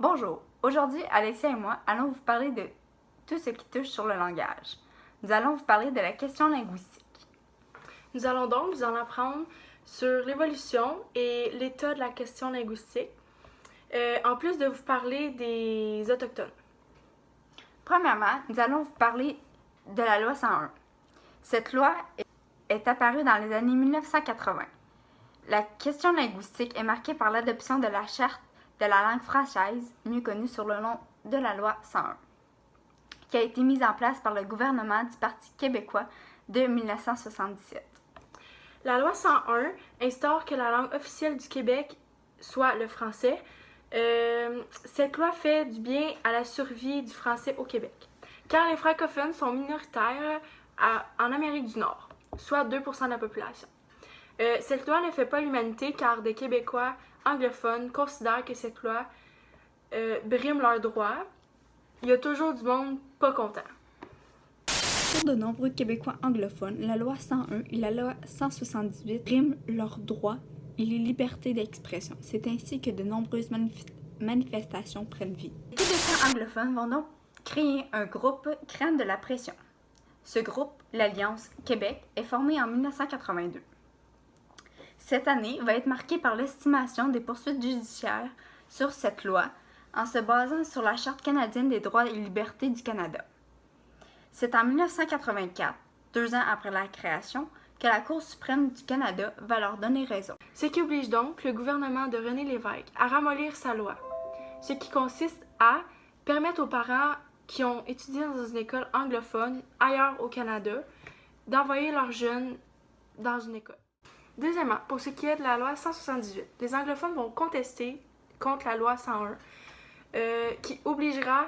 Bonjour, aujourd'hui Alexia et moi allons vous parler de tout ce qui touche sur le langage. Nous allons vous parler de la question linguistique. Nous allons donc vous en apprendre sur l'évolution et l'état de la question linguistique, en plus de vous parler des Autochtones. Premièrement, nous allons vous parler de la loi 101. Cette loi est apparue dans les années 1980. La question linguistique est marquée par l'adoption de la charte de la langue française, mieux connue sous le nom de la loi 101, qui a été mise en place par le gouvernement du Parti québécois de 1977. La loi 101 instaure que la langue officielle du Québec soit le français. Cette loi fait du bien à la survie du français au Québec, car les francophones sont minoritaires en Amérique du Nord, soit 2% de la population. Cette loi ne fait pas l'humanité car des Québécois anglophones considèrent que cette loi brime leurs droits. Il y a toujours du monde pas content. Pour de nombreux Québécois anglophones, la loi 101 et la loi 178 briment leurs droits et les libertés d'expression. C'est ainsi que de nombreuses manifestations prennent vie. Les Québécois anglophones vont donc créer un groupe créant de la pression. Ce groupe, l'Alliance Québec, est formé en 1982. Cette année va être marquée par l'estimation des poursuites judiciaires sur cette loi en se basant sur la Charte canadienne des droits et libertés du Canada. C'est en 1984, 2 ans après la création, que la Cour suprême du Canada va leur donner raison. Ce qui oblige donc le gouvernement de René Lévesque à ramollir sa loi, ce qui consiste à permettre aux parents qui ont étudié dans une école anglophone ailleurs au Canada d'envoyer leurs jeunes dans une école. Deuxièmement, pour ce qui est de la loi 178, les anglophones vont contester contre la loi 101 qui obligera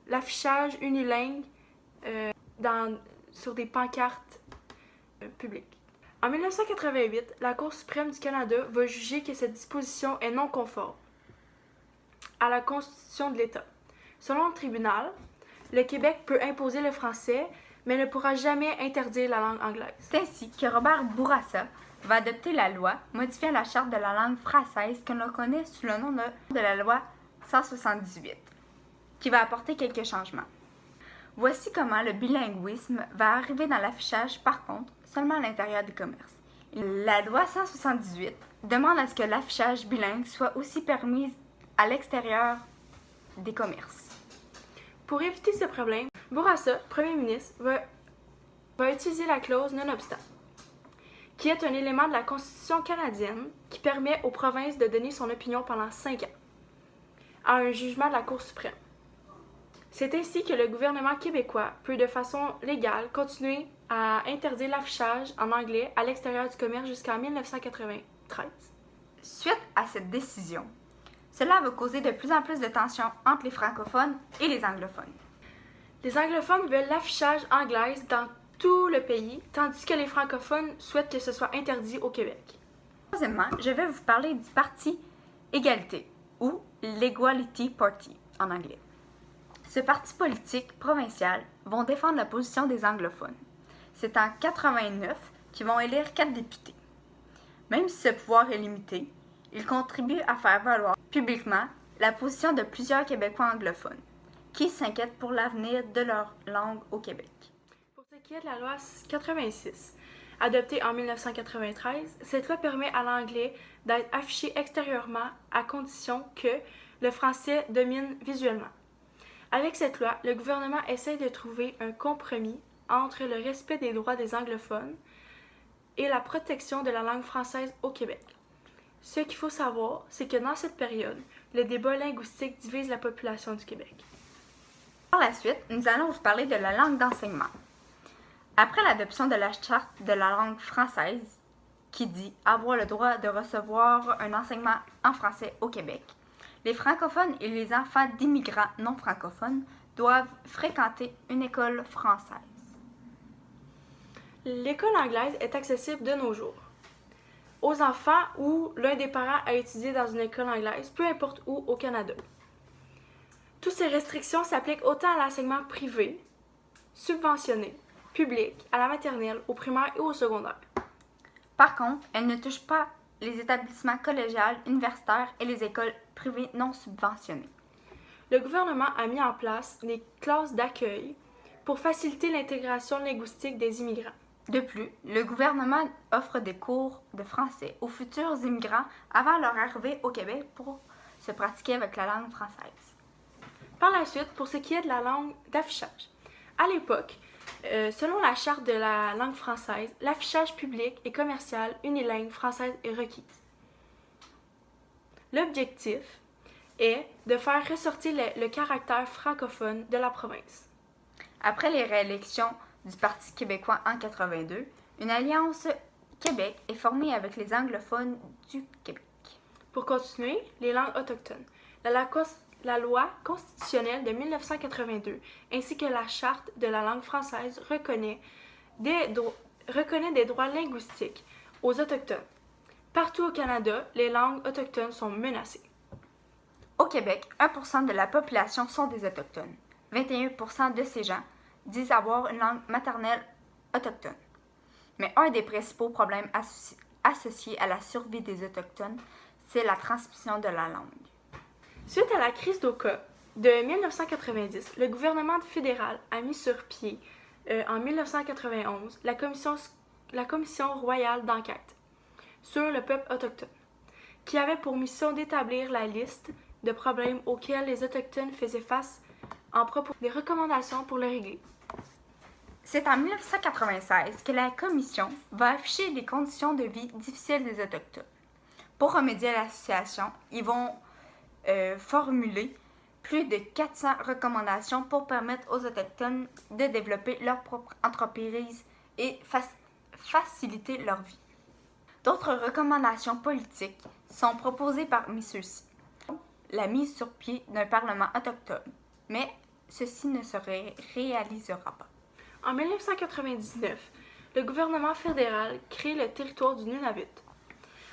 l'affichage unilingue sur des pancartes publiques. En 1988, la Cour suprême du Canada va juger que cette disposition est non conforme à la Constitution de l'État. Selon le tribunal, le Québec peut imposer le français, mais ne pourra jamais interdire la langue anglaise. C'est ainsi que Robert Bourassa va adopter la loi modifiant la charte de la langue française que l'on connaît sous le nom de la loi 178, qui va apporter quelques changements. Voici comment le bilinguisme va arriver dans l'affichage, par contre, seulement à l'intérieur des commerces. La loi 178 demande à ce que l'affichage bilingue soit aussi permis à l'extérieur des commerces. Pour éviter ce problème, Bourassa, premier ministre, va utiliser la clause non-obstant, qui est un élément de la Constitution canadienne qui permet aux provinces de donner son opinion pendant 5 ans à un jugement de la Cour suprême. C'est ainsi que le gouvernement québécois peut de façon légale continuer à interdire l'affichage en anglais à l'extérieur du commerce jusqu'en 1993. Suite à cette décision, cela va causer de plus en plus de tensions entre les francophones et les anglophones. Les anglophones veulent l'affichage anglaise dans tout le pays, tandis que les francophones souhaitent que ce soit interdit au Québec. Troisièmement, je vais vous parler du parti Égalité, ou l'Equality Party en anglais. Ce parti politique provincial vont défendre la position des anglophones. C'est en 89 qu'ils vont élire 4 députés. Même si ce pouvoir est limité, ils contribuent à faire valoir publiquement la position de plusieurs Québécois anglophones qui s'inquiètent pour l'avenir de leur langue au Québec. Pour ce qui est de la loi 86, adoptée en 1993, cette loi permet à l'anglais d'être affiché extérieurement à condition que le français domine visuellement. Avec cette loi, le gouvernement essaie de trouver un compromis entre le respect des droits des anglophones et la protection de la langue française au Québec. Ce qu'il faut savoir, c'est que dans cette période, le débat linguistique divise la population du Québec. Par la suite, nous allons vous parler de la langue d'enseignement. Après l'adoption de la Charte de la langue française, qui dit avoir le droit de recevoir un enseignement en français au Québec, les francophones et les enfants d'immigrants non francophones doivent fréquenter une école française. L'école anglaise est accessible de nos jours aux enfants où l'un des parents a étudié dans une école anglaise, peu importe où au Canada. Toutes ces restrictions s'appliquent autant à l'enseignement privé, subventionné, public, à la maternelle, au primaire et au secondaire. Par contre, elles ne touchent pas les établissements collégiaux, universitaires et les écoles privées non subventionnées. Le gouvernement a mis en place des classes d'accueil pour faciliter l'intégration linguistique des immigrants. De plus, le gouvernement offre des cours de français aux futurs immigrants avant leur arrivée au Québec pour se pratiquer avec la langue française. Par la suite, pour ce qui est de la langue d'affichage, à l'époque, selon la charte de la langue française, l'affichage public et commercial unilingue française est requis. L'objectif est de faire ressortir le caractère francophone de la province. Après les réélections du Parti québécois en 82, une alliance Québec est formée avec les anglophones du Québec. Pour continuer, les langues autochtones. La loi constitutionnelle de 1982 ainsi que la charte de la langue française reconnaît des droits linguistiques aux autochtones. Partout au Canada, les langues autochtones sont menacées. Au Québec, 1% de la population sont des autochtones. 21% de ces gens disent avoir une langue maternelle autochtone. Mais un des principaux problèmes associés à la survie des autochtones, c'est la transmission de la langue. Suite à la crise d'Oka de 1990, le gouvernement fédéral a mis sur pied, en 1991, la commission royale d'enquête sur le peuple autochtone, qui avait pour mission d'établir la liste de problèmes auxquels les Autochtones faisaient face en proposant des recommandations pour le régler. C'est en 1996 que la Commission va afficher les conditions de vie difficiles des Autochtones. Pour remédier à la situation, ils vont formuler plus de 400 recommandations pour permettre aux Autochtones de développer leur propre entreprise et faciliter leur vie. D'autres recommandations politiques sont proposées parmi ceux-ci. La mise sur pied d'un Parlement autochtone, mais ceci ne se réalisera pas. En 1999, le gouvernement fédéral crée le territoire du Nunavut,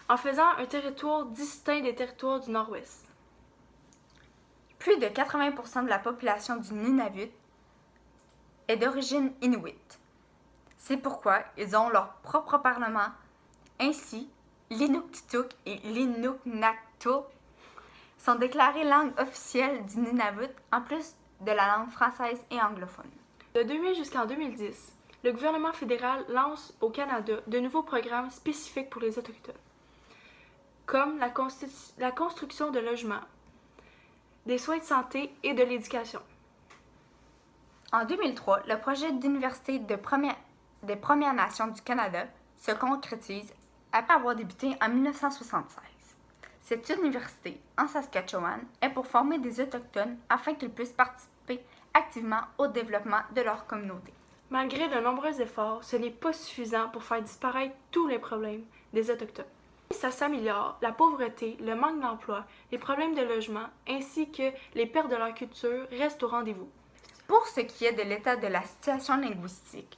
en faisant un territoire distinct des territoires du Nord-Ouest. Plus de 80% de la population du Nunavut est d'origine inuit. C'est pourquoi ils ont leur propre parlement. Ainsi, l'Inuktitut et l'Inuknaktuk sont déclarées langues officielles du Nunavut en plus de la langue française et anglophone. De 2000 jusqu'en 2010, le gouvernement fédéral lance au Canada de nouveaux programmes spécifiques pour les Autochtones, comme la construction de logements, des soins de santé et de l'éducation. En 2003, le projet d'université des Premières Nations du Canada se concrétise après avoir débuté en 1976. Cette université, en Saskatchewan, est pour former des Autochtones afin qu'ils puissent participer activement au développement de leur communauté. Malgré de nombreux efforts, ce n'est pas suffisant pour faire disparaître tous les problèmes des Autochtones. Ça s'améliore, la pauvreté, le manque d'emploi, les problèmes de logement, ainsi que les pertes de leur culture restent au rendez-vous. Pour ce qui est de l'état de la situation linguistique,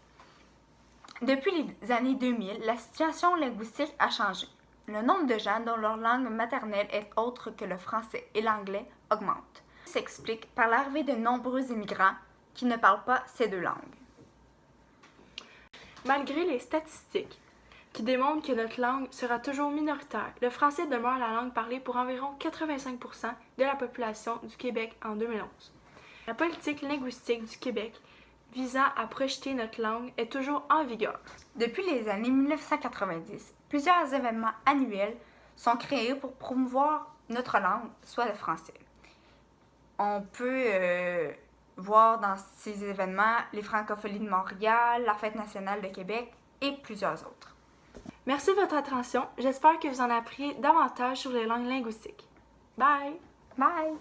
depuis les années 2000, la situation linguistique a changé. Le nombre de gens dont leur langue maternelle est autre que le français et l'anglais augmente. Ça s'explique par l'arrivée de nombreux immigrants qui ne parlent pas ces deux langues. Malgré les statistiques qui démontrent que notre langue sera toujours minoritaire, le français demeure la langue parlée pour environ 85% de la population du Québec en 2011. La politique linguistique du Québec visant à projeter notre langue est toujours en vigueur. Depuis les années 1990, plusieurs événements annuels sont créés pour promouvoir notre langue, soit le français. On peut voir dans ces événements les Francopholies de Montréal, la Fête nationale de Québec et plusieurs autres. Merci de votre attention. J'espère que vous en avez appris davantage sur les langues linguistiques. Bye! Bye!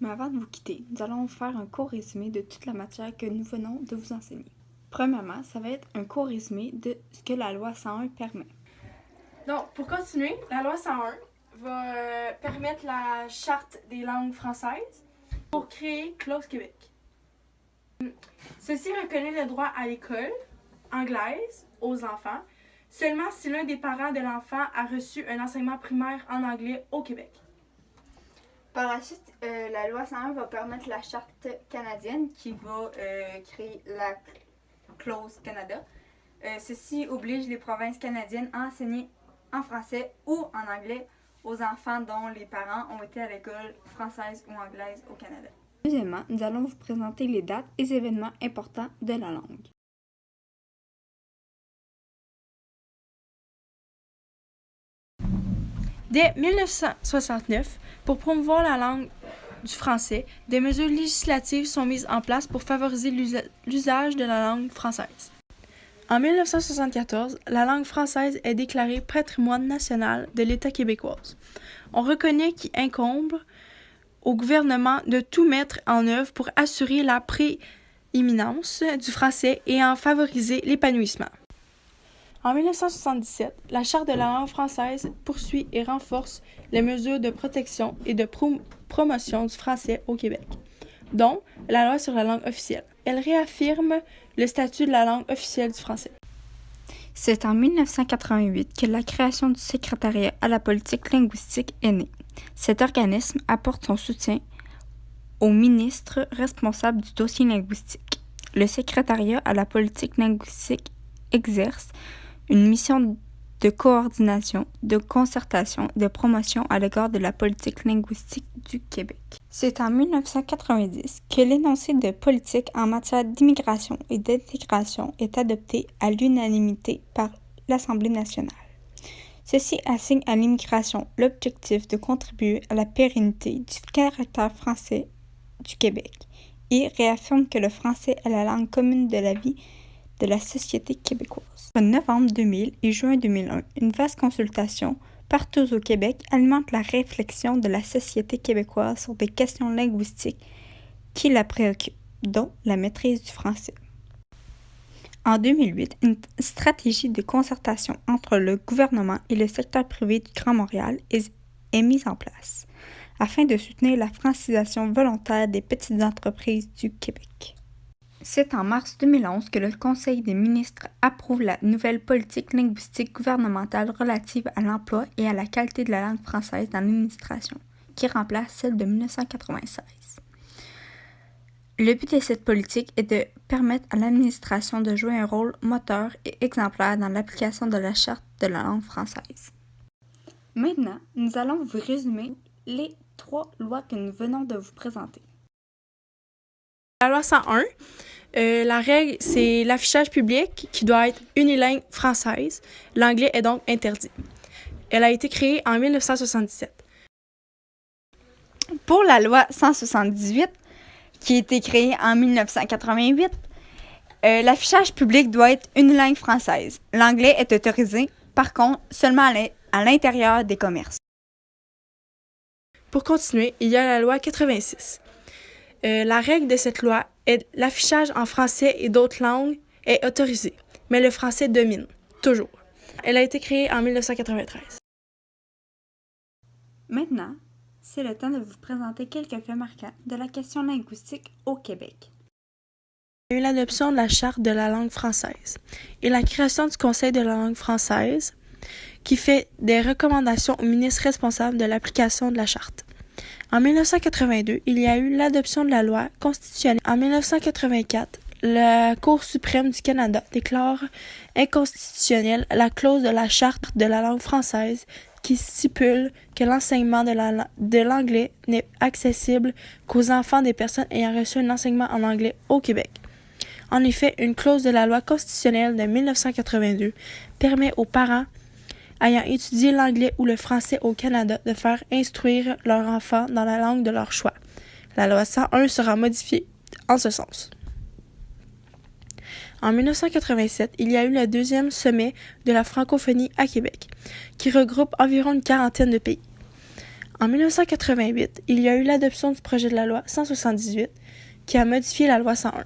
Mais avant de vous quitter, nous allons vous faire un court résumé de toute la matière que nous venons de vous enseigner. Premièrement, ça va être un court résumé de ce que la loi 101 permet. Donc, pour continuer, la loi 101 va permettre la charte des langues françaises pour créer Clause Québec. Ceci reconnaît le droit à l'école anglaise aux enfants, seulement si l'un des parents de l'enfant a reçu un enseignement primaire en anglais au Québec. Par la suite, la loi 101 va permettre la charte canadienne qui va créer la clause Canada. Ceci oblige les provinces canadiennes à enseigner en français ou en anglais aux enfants dont les parents ont été à l'école française ou anglaise au Canada. Deuxièmement, nous allons vous présenter les dates et événements importants de la langue. Dès 1969, pour promouvoir la langue du français, des mesures législatives sont mises en place pour favoriser l'usage de la langue française. En 1974, la langue française est déclarée patrimoine national de l'État québécois. On reconnaît qu'il incombe au gouvernement de tout mettre en œuvre pour assurer la prééminence du français et en favoriser l'épanouissement. En 1977, la Charte de la langue française poursuit et renforce les mesures de protection et de promotion du français au Québec, dont la loi sur la langue officielle. Elle réaffirme le statut de la langue officielle du français. C'est en 1988 que la création du secrétariat à la politique linguistique est née. Cet organisme apporte son soutien au ministre responsable du dossier linguistique. Le secrétariat à la politique linguistique exerce une mission de coordination, de concertation, de promotion à l'égard de la politique linguistique du Québec. C'est en 1990 que l'énoncé de politique en matière d'immigration et d'intégration est adopté à l'unanimité par l'Assemblée nationale. Ceci assigne à l'immigration l'objectif de contribuer à la pérennité du caractère français du Québec et réaffirme que le français est la langue commune de la vie de la société québécoise. En novembre 2000 et juin 2001, une vaste consultation partout au Québec alimente la réflexion de la société québécoise sur des questions linguistiques qui la préoccupent, dont la maîtrise du français. En 2008, une stratégie de concertation entre le gouvernement et le secteur privé du Grand Montréal est mise en place, afin de soutenir la francisation volontaire des petites entreprises du Québec. C'est en mars 2011 que le Conseil des ministres approuve la nouvelle politique linguistique gouvernementale relative à l'emploi et à la qualité de la langue française dans l'administration, qui remplace celle de 1996. Le but de cette politique est de permettre à l'administration de jouer un rôle moteur et exemplaire dans l'application de la Charte de la langue française. Maintenant, nous allons vous résumer les 3 lois que nous venons de vous présenter. La loi 101, la règle, c'est l'affichage public qui doit être unilingue française. L'anglais est donc interdit. Elle a été créée en 1977. Pour la loi 178, qui a été créée en 1988, l'affichage public doit être unilingue française. L'anglais est autorisé, par contre, seulement à l'intérieur des commerces. Pour continuer, il y a la loi 86. La règle de cette loi est l'affichage en français et d'autres langues est autorisé, mais le français domine, toujours. Elle a été créée en 1993. Maintenant, c'est le temps de vous présenter quelques faits marquants de la question linguistique au Québec. Il y a eu l'adoption de la Charte de la langue française et la création du Conseil de la langue française qui fait des recommandations au ministre responsable de l'application de la Charte. En 1982, il y a eu l'adoption de la loi constitutionnelle. En 1984, la Cour suprême du Canada déclare inconstitutionnelle la clause de la Charte de la langue française qui stipule que l'enseignement de l'anglais n'est accessible qu'aux enfants des personnes ayant reçu un enseignement en anglais au Québec. En effet, une clause de la loi constitutionnelle de 1982 permet aux parents ayant étudié l'anglais ou le français au Canada de faire instruire leur enfant dans la langue de leur choix. La loi 101 sera modifiée en ce sens. En 1987, il y a eu le 2e sommet de la francophonie à Québec, qui regroupe environ une quarantaine de pays. En 1988, il y a eu l'adoption du projet de la loi 178, qui a modifié la loi 101.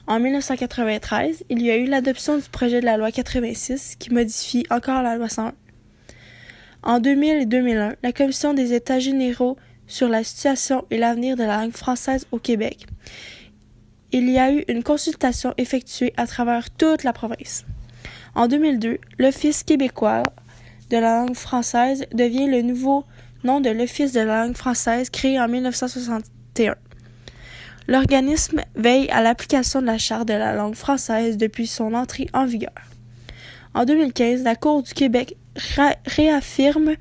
En 1993, il y a eu l'adoption du projet de la loi 86 qui modifie encore la loi 101. En 2000 et 2001, la Commission des États généraux sur la situation et l'avenir de la langue française au Québec. Il y a eu une consultation effectuée à travers toute la province. En 2002, l'Office québécois de la langue française devient le nouveau nom de l'Office de la langue française créé en 1961. L'organisme veille à l'application de la Charte de la langue française depuis son entrée en vigueur. En 2015, la Cour du Québec réaffirme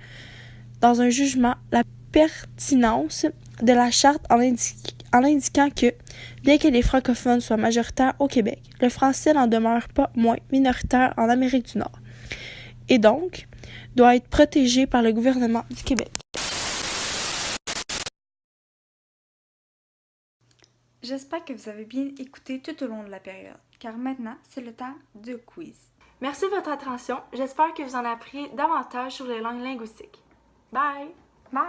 dans un jugement la pertinence de la charte en indiquant que, bien que les francophones soient majoritaires au Québec, le français n'en demeure pas moins minoritaire en Amérique du Nord, et donc doit être protégé par le gouvernement du Québec. J'espère que vous avez bien écouté tout au long de la période, car maintenant, c'est le temps de quiz. Merci de votre attention. J'espère que vous en avez appris davantage sur les langues linguistiques. Bye! Bye!